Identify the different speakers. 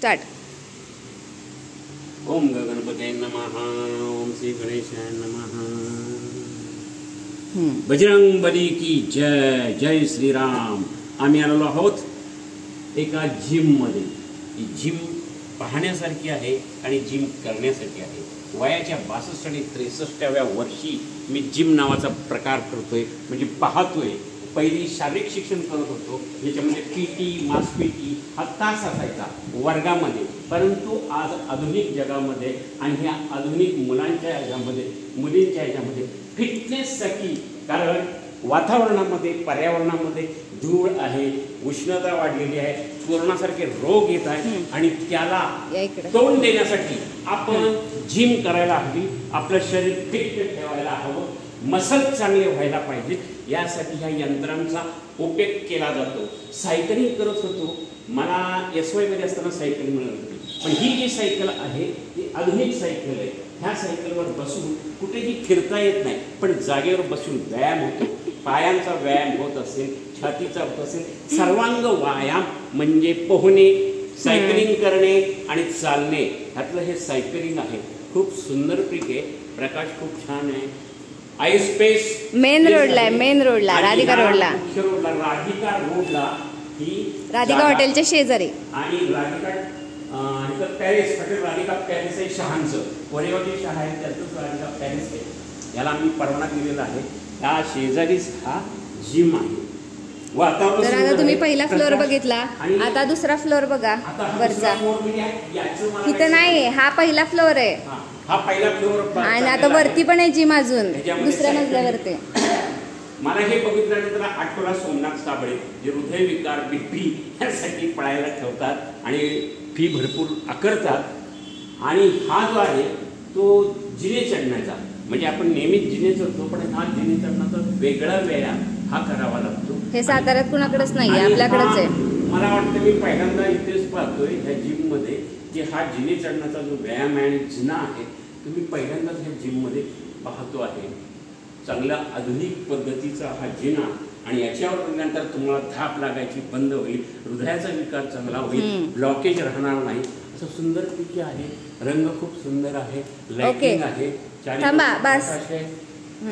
Speaker 1: Start.
Speaker 2: ओम गणपते नमः. ओम श्री गणेशाय नमः. बजरंग बली की जय. जय श्रीराम. आम्ही आलेलो आहोत एका जिम मध्ये. ही जिम पाहण्यासारखी आहे आणि जिम करण्यासाठी आहे. वयाच्या 62 आणि 63व्या वर्षी मी जिम नावाचा प्रकार करतोय, म्हणजे पाहतोय. पहिली शारीरिक शिक्षण करत होतो, ज्याच्यामध्ये PT मास PT हा तास असायचा वर्गामध्ये. परंतु आज आधुनिक जगामध्ये आणि ह्या आधुनिक मुलांच्या ह्याच्यामध्ये मुलींच्या ह्याच्यामध्ये फिटनेससाठी, कारण वातावरणामध्ये पर्यावरणामध्ये धूळ आहे, उष्णता वाढलेली आहे, कोरोनासारखे रोग येत आहेत आणि त्याला तोंड देण्यासाठी आपण जिम करायला हवी. आपलं शरीर फिट ठेवायला हवं, मसल चांगले व्हायला पाहिजे. यासाठी ह्या यंत्रांचा उपयोग केला जातो. सायकलिंग करत होतो. मला SY मध्ये असताना सायकल मिळत होती, पण ही जी सायकल आहे ही आधुनिक सायकल आहे. ह्या सायकलवर बसून कुठेही फिरता येत नाही, पण जागेवर बसून व्यायाम होतो. पायांचा व्यायाम होत असेल, छातीचा होत असेल, सर्वांग व्यायाम म्हणजे पोहणे, सायकलिंग करणे आणि चालणे. ह्यातलं हे सायकलिंग आहे. खूप सुंदर पीक आहे. प्रकाश खूप छान आहे. आयस्पेस
Speaker 1: मेन रोडला आहे, मेन रोडला, राधिका रोडला.
Speaker 2: राधिका रोडला ही
Speaker 1: राधिका हॉटेलच्या शेजारी.
Speaker 2: आणि Radhika palace, hotel Radhika palace आहे शहांचं. कोरेगावची शहा आहे, त्यातच राधिका पॅलेस आहे. याला आम्ही परवाना दिलेला आहे. त्या शेजारीच हा जिम आहे. वातावरण
Speaker 1: तर आता तुम्ही पहिला फ्लोअर बघितला, आता दुसरा फ्लोअर बघा वरचा. तिथं नाही, हा पहिला फ्लोअर आहे.
Speaker 2: हा पहिला फ्लोअर
Speaker 1: आणि आता वरती पण आहे जिम अजून दुसऱ्या मजल्यावरती.
Speaker 2: मला हे बघितल्यानंतर आठवडा सोमनाथ साबळे, जे हृदयविकार BP यासाठी पळायला ठेवतात आणि फी भरपूर आकारतात. आणि हा जो आहे तो जिने चढण्याचा, म्हणजे आपण नेहमीच जिने चढतो, पण हा जिने चढण्याचा वेगळा व्यायाम हा करावा लागतो.
Speaker 1: हे साताऱ्यात कुणाकडेच नाही, आपल्याकडेच आहे.
Speaker 2: मला वाटतं मी पहिल्यांदा इथेच पाहतोय ह्या जिम मध्ये की हा जिने चढण्याचा जो व्यायाम आहे आणि जिना आहे, तुम्ही पहिल्यांदाच ह्या जिम मध्ये पाहतो आहे. चांगला आधुनिक पद्धतीचा हा जिना, आणि याच्यावर नंतर तुम्हाला धाप लागायची बंद होईल, हृदयाचा विकार चांगला होईल, ब्लॉकेज राहणार नाही. असं सुंदर पैकी आहे. रंग खूप सुंदर आहे, लाइटिंग आहे,
Speaker 1: थांबा बस.